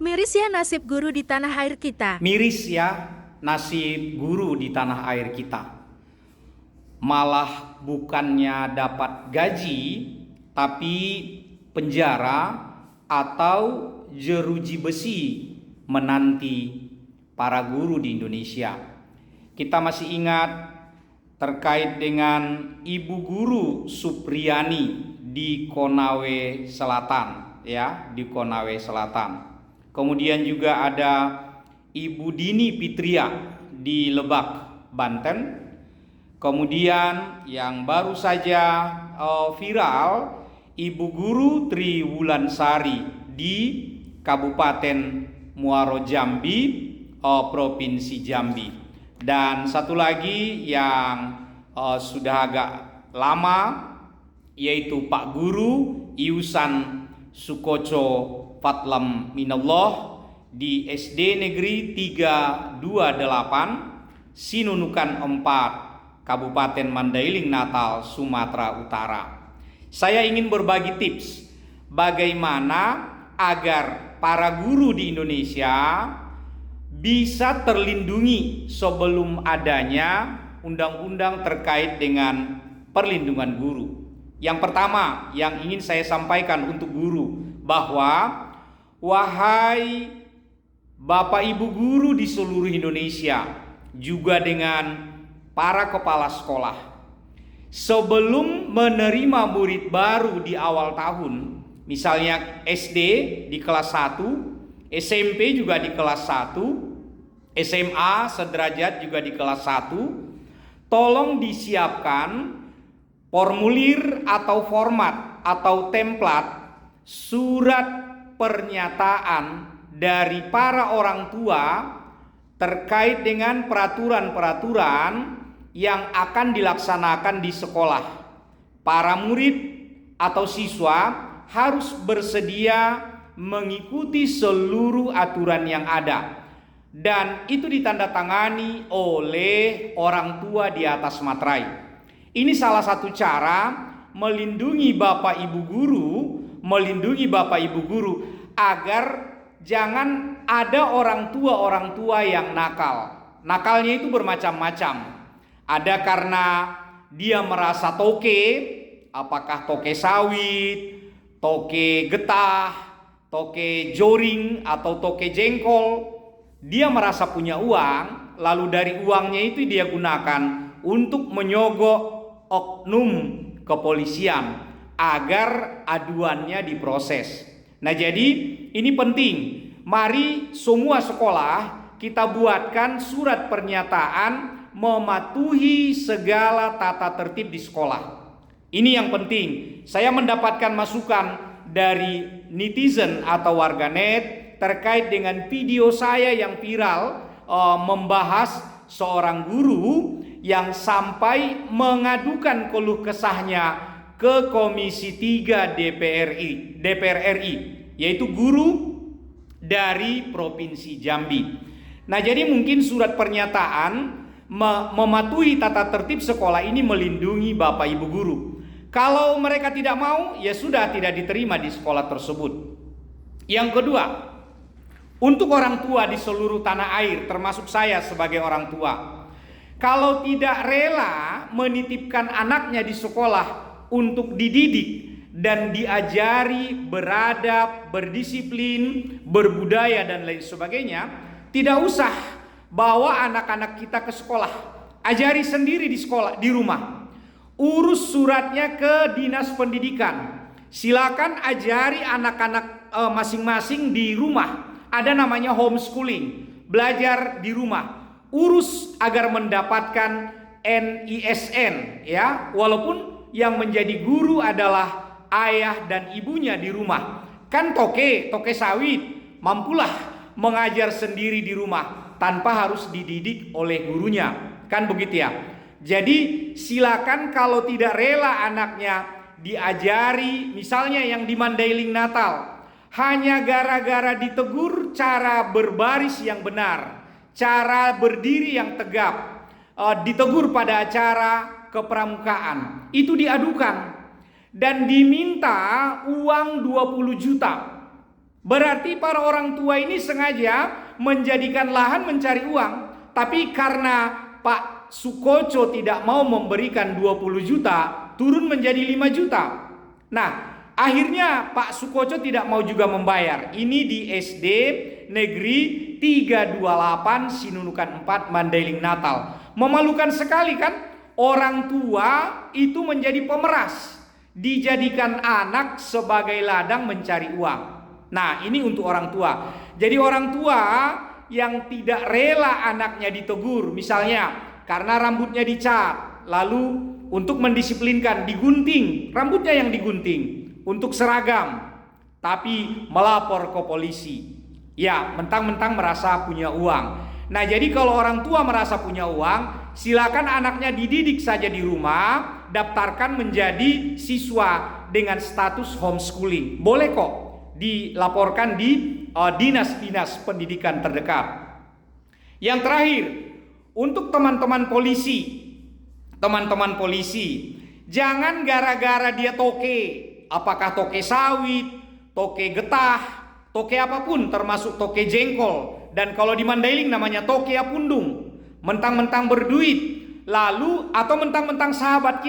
Miris ya nasib guru di tanah air kita. Miris ya nasib guru di tanah air kita. Malah bukannya dapat gaji, tapi penjara atau jeruji besi menanti para guru di Indonesia. Kita masih ingat terkait dengan Ibu Guru Supriyani di Konawe Selatan, ya, di Konawe Selatan. Kemudian juga ada Ibu Dini Pitria di Lebak, Banten. Kemudian yang baru saja viral, Ibu Guru Tri Wulansari di Kabupaten Muaro Jambi, Provinsi Jambi. Dan satu lagi yang sudah agak lama, yaitu Pak Guru Iusan Sukoco Fatlam Minallah di SD Negeri 328 Sinunukan 4 Kabupaten Mandailing Natal, Sumatera Utara. Saya ingin berbagi tips bagaimana agar para guru di Indonesia bisa terlindungi sebelum adanya undang-undang terkait dengan perlindungan guru. Yang pertama yang ingin saya sampaikan untuk guru, bahwa wahai Bapak Ibu guru di seluruh Indonesia, juga dengan para kepala sekolah, sebelum menerima murid baru di awal tahun, misalnya SD di kelas 1, SMP juga di kelas 1, SMA sederajat juga di kelas 1, tolong disiapkan formulir atau format atau template surat pernyataan dari para orang tua terkait dengan peraturan-peraturan yang akan dilaksanakan di sekolah. Para murid atau siswa harus bersedia mengikuti seluruh aturan yang ada, dan itu ditandatangani oleh orang tua di atas materai. Ini salah satu cara melindungi Bapak Ibu guru, agar jangan ada orang tua yang nakal. Nakalnya itu bermacam-macam. Ada karena dia merasa toke, apakah toke sawit, toke getah, toke joring, atau toke jengkol. Dia merasa punya uang, lalu dari uangnya itu dia gunakan untuk menyogok oknum kepolisian agar aduannya diproses. Nah, jadi ini penting. Mari semua sekolah kita buatkan surat pernyataan mematuhi segala tata tertib di sekolah. Ini yang penting. Saya mendapatkan masukan dari netizen atau warganet terkait dengan video saya yang viral membahas seorang guru yang sampai mengadukan keluh kesahnya ke Komisi 3 DPR RI, yaitu guru dari Provinsi Jambi. Nah, jadi mungkin surat pernyataan mematuhi tata tertib sekolah ini melindungi Bapak Ibu guru. Kalau mereka tidak mau, ya sudah, tidak diterima di sekolah tersebut. Yang kedua, untuk orang tua di seluruh tanah air, termasuk saya sebagai orang tua, kalau tidak rela menitipkan anaknya di sekolah untuk dididik dan diajari beradab, berdisiplin, berbudaya dan lain sebagainya, tidak usah bawa anak-anak kita ke sekolah. Ajari sendiri di sekolah, di rumah. Urus suratnya ke Dinas Pendidikan. Silakan ajari anak-anak masing-masing di rumah. Ada namanya homeschooling, belajar di rumah. Urus agar mendapatkan NISN, ya, walaupun yang menjadi guru adalah ayah dan ibunya di rumah. Kan toke sawit mampulah mengajar sendiri di rumah tanpa harus dididik oleh gurunya. Kan begitu ya. Jadi silakan kalau tidak rela anaknya diajari, misalnya yang di Mandailing Natal, hanya gara-gara ditegur cara berbaris yang benar, cara berdiri yang tegap, ditegur pada acara kepramukaan, itu diadukan dan diminta uang 20 juta. Berarti para orang tua ini sengaja menjadikan lahan mencari uang. Tapi karena Pak Sukoco tidak mau memberikan 20 juta, turun menjadi 5 juta. Nah, akhirnya Pak Sukoco tidak mau juga membayar. Ini di SD Negeri 328 Sinunukan 4 Mandailing Natal. Memalukan sekali kan? Orang tua itu menjadi pemeras, dijadikan anak sebagai ladang mencari uang. Nah, ini untuk orang tua. Jadi orang tua yang tidak rela anaknya ditegur, misalnya karena rambutnya dicat, lalu untuk mendisiplinkan digunting, rambutnya yang digunting untuk seragam, tapi melapor ke polisi. Ya, mentang-mentang merasa punya uang. Nah, jadi kalau orang tua merasa punya uang, silakan anaknya dididik saja di rumah, daftarkan menjadi siswa dengan status homeschooling. Boleh kok dilaporkan di dinas-dinas pendidikan terdekat. Yang terakhir, untuk teman-teman polisi, jangan gara-gara dia toke, apakah toke sawit, toke getah, toke apapun termasuk toke jengkol, dan kalau di Mandailing namanya toke apundung, mentang-mentang berduit, lalu atau mentang-mentang sahabat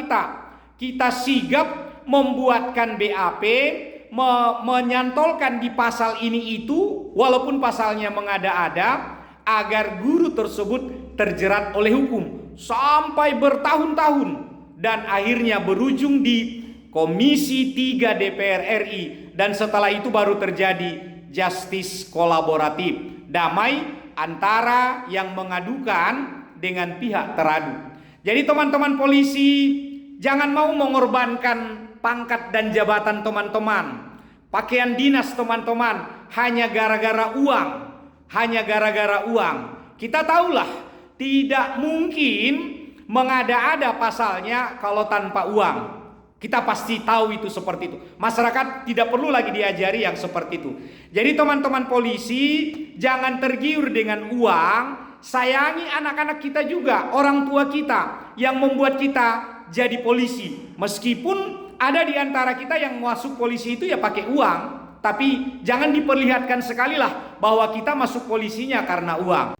kita sigap membuatkan BAP, menyantolkan di pasal ini itu, walaupun pasalnya mengada-ada, agar guru tersebut terjerat oleh hukum sampai bertahun-tahun, dan akhirnya berujung di Komisi 3 DPR RI, dan setelah itu baru terjadi justice kolaboratif, damai antara yang mengadukan dengan pihak teradu. Jadi teman-teman polisi, jangan mau mengorbankan pangkat dan jabatan teman-teman, pakaian dinas teman-teman, hanya gara-gara uang. Kita tahulah tidak mungkin mengada-ada pasalnya kalau tanpa uang. Kita pasti tahu itu seperti itu. Masyarakat tidak perlu lagi diajari yang seperti itu. Jadi teman-teman polisi, jangan tergiur dengan uang. Sayangi anak-anak kita juga, orang tua kita yang membuat kita jadi polisi. Meskipun ada di antara kita yang masuk polisi itu ya pakai uang, tapi jangan diperlihatkan sekali lah bahwa kita masuk polisinya karena uang.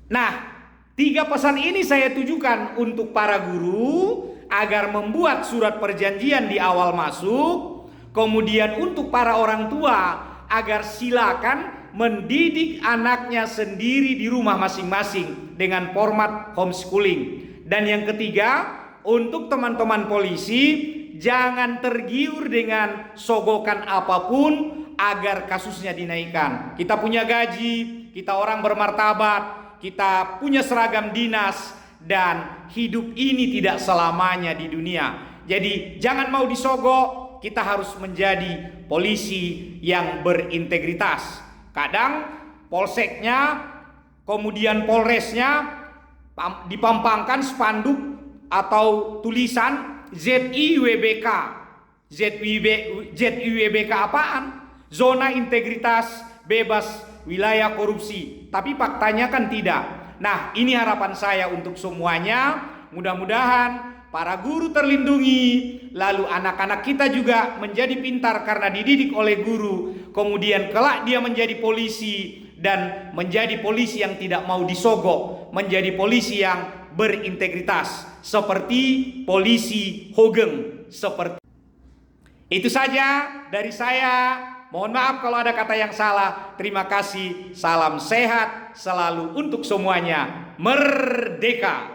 Nah, 3 pesan ini saya tujukan untuk para guru agar membuat surat perjanjian di awal masuk. Kemudian untuk para orang tua agar silakan mendidik anaknya sendiri di rumah masing-masing dengan format homeschooling. Dan yang ketiga, untuk teman-teman polisi, jangan tergiur dengan sogokan apapun agar kasusnya dinaikkan. Kita punya gaji, kita orang bermartabat, kita punya seragam dinas, dan hidup ini tidak selamanya di dunia. Jadi jangan mau disogok, kita harus menjadi polisi yang berintegritas. Kadang polseknya, kemudian polresnya dipampangkan spanduk atau tulisan ZIWBK. ZIWBK apaan? Zona integritas bebas wilayah korupsi. Tapi faktanya kan tidak. Nah, ini harapan saya untuk semuanya. Mudah-mudahan para guru terlindungi, lalu anak-anak kita juga menjadi pintar karena dididik oleh guru. Kemudian kelak dia menjadi polisi, dan menjadi polisi yang tidak mau disogok, menjadi polisi yang berintegritas seperti polisi Hogeng. Seperti itu saja dari saya. Mohon maaf kalau ada kata yang salah. Terima kasih. Salam sehat selalu untuk semuanya. Merdeka!